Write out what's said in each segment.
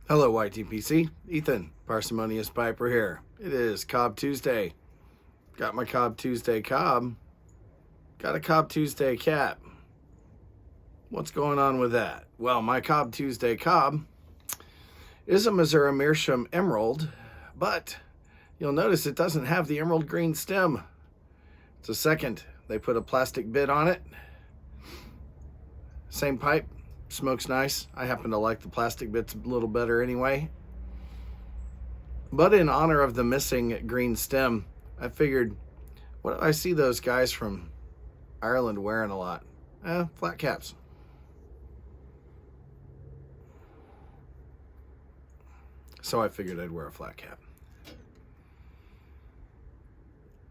Hello, YTPC. Ethan, Parsimonious Piper here. It is Cob Tuesday. Got my Cob Tuesday cob. Got a Cob Tuesday cap. What's going on with that? Well, my Cob Tuesday cob is a Missouri Meerschaum Emerald, but you'll notice it doesn't have the emerald green stem. It's a second. They put a plastic bit on it. Same pipe. Smokes nice. I happen to like the plastic bits a little better anyway. But in honor of the missing green stem, I figured, what do I see those guys from Ireland wearing a lot? Flat caps. So I figured I'd wear a flat cap.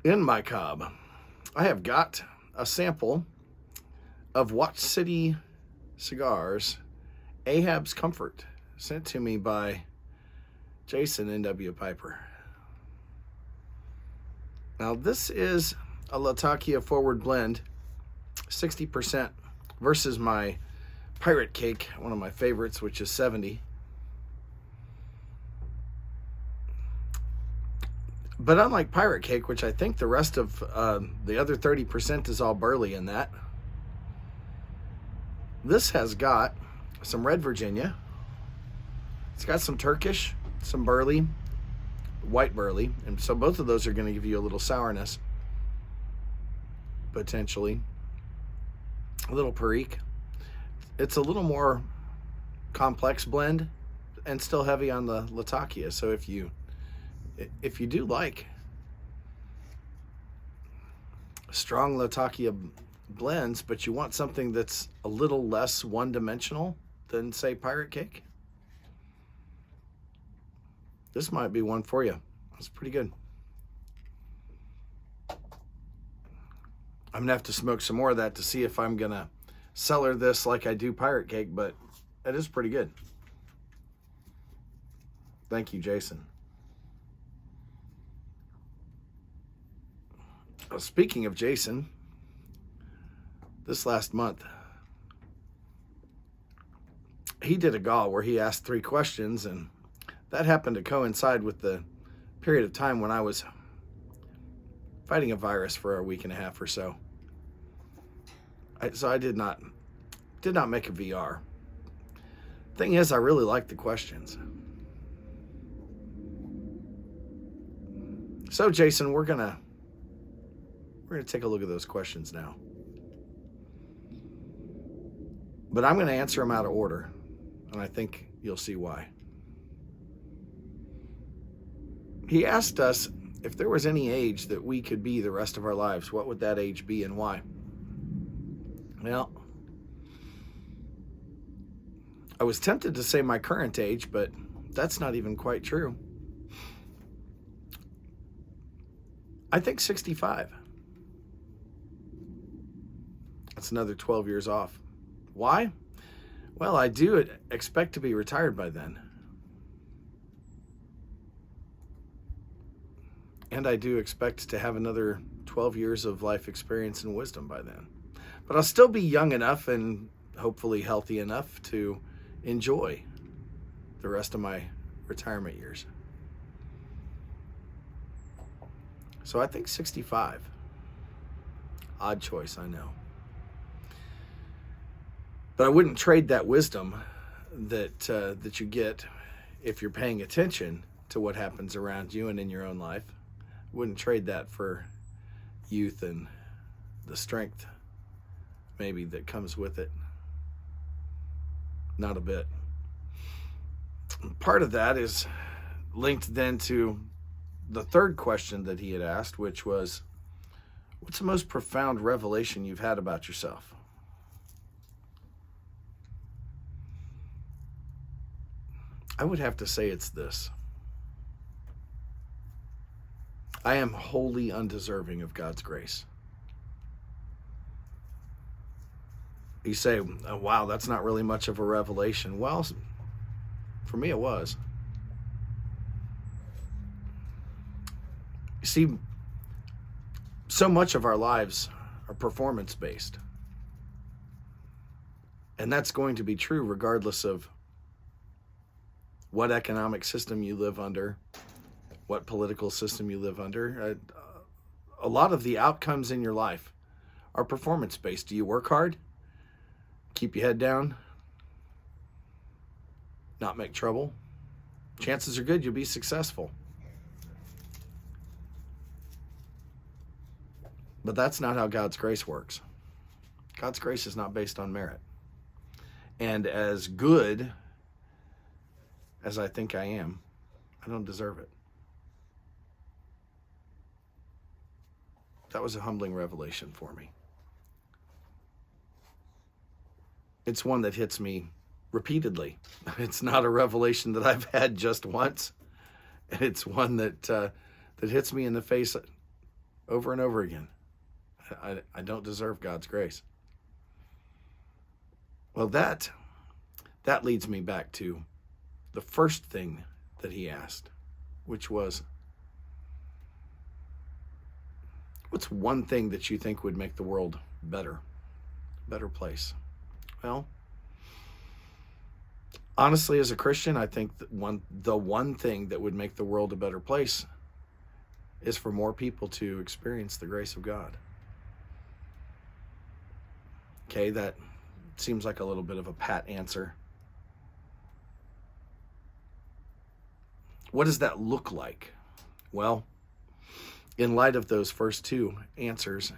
In my cob, I have got a sample of Watch City Cigars Ahab's Comfort, sent to me by Jason N.W. Piper. Now this is a Latakia Forward Blend, 60%, versus my Pirate Cake, one of my favorites, which is 70. But unlike Pirate Cake, which I think the rest of the other 30% is all burley in that, this has got some Red Virginia. It's got some Turkish, some burley, white burley. And so both of those are going to give you a little sourness, potentially. A little Perique. It's a little more complex blend and still heavy on the Latakia. So if you do like strong Latakia blends, but you want something that's a little less one-dimensional than, say, Pirate Cake, this might be one for you. It's pretty good. I'm gonna have to smoke some more of that to see if I'm gonna cellar this like I do Pirate Cake, but it is pretty good. Thank you, Jason. Speaking of Jason, this last month, he did a gall where he asked 3 questions, and that happened to coincide with the period of time when I was fighting a virus for a week and a half or so. So I did not make a VR. Thing is, I really like the questions. So Jason, we're gonna take a look at those questions now. But I'm going to answer them out of order, and I think you'll see why. He asked us if there was any age that we could be the rest of our lives, what would that age be and why? Well, I was tempted to say my current age, but that's not even quite true. I think 65. That's another 12 years off. Why? Well, I do expect to be retired by then. And I do expect to have another 12 years of life experience and wisdom by then. But I'll still be young enough and hopefully healthy enough to enjoy the rest of my retirement years. So I think 65. Odd choice, I know. But I wouldn't trade that wisdom that you get if you're paying attention to what happens around you and in your own life. Wouldn't trade that for youth and the strength maybe that comes with it. Not a bit. Part of that is linked then to the third question that he had asked, which was, what's the most profound revelation you've had about yourself? I would have to say it's this. I am wholly undeserving of God's grace. You say, oh, wow, that's not really much of a revelation. Well, for me it was. You see, so much of our lives are performance-based. And that's going to be true regardless of what economic system you live under, what political system you live under. A lot of the outcomes in your life are performance-based. Do you work hard? Keep your head down? Not make trouble? Chances are good you'll be successful. But that's not how God's grace works. God's grace is not based on merit. And as good as I think I am, I don't deserve it. That was a humbling revelation for me. It's one that hits me repeatedly. It's not a revelation that I've had just once. It's one that hits me in the face over and over again. I don't deserve God's grace. Well, that leads me back to the first thing that he asked, which was, what's one thing that you think would make the world better place? Well, honestly, as a Christian, I think that the one thing that would make the world a better place is for more people to experience the grace of God. Okay, that seems like a little bit of a pat answer. What does that look like? Well, in light of those first two answers,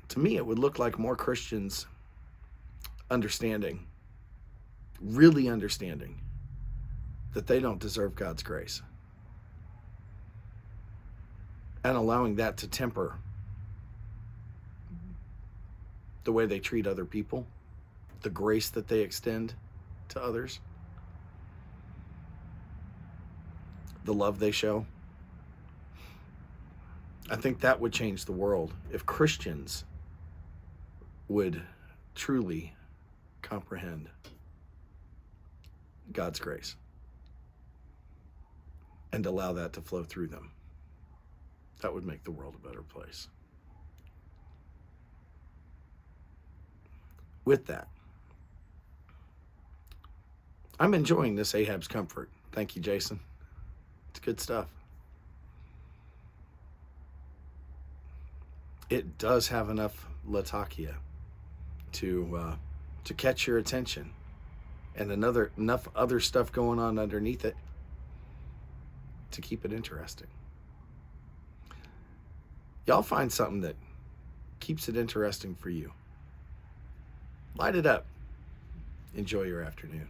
to me, it would look like more Christians really understanding that they don't deserve God's grace, and allowing that to temper the way they treat other people, the grace that they extend to others, the love they show. I think that would change the world if Christians would truly comprehend God's grace and allow that to flow through them. That would make the world a better place. With that, I'm enjoying this Ahab's comfort. Thank you, Jason. It's good stuff. It does have enough Latakia to catch your attention, and enough other stuff going on underneath it to keep it interesting. Y'all find something that keeps it interesting for you. Light it up. Enjoy your afternoon.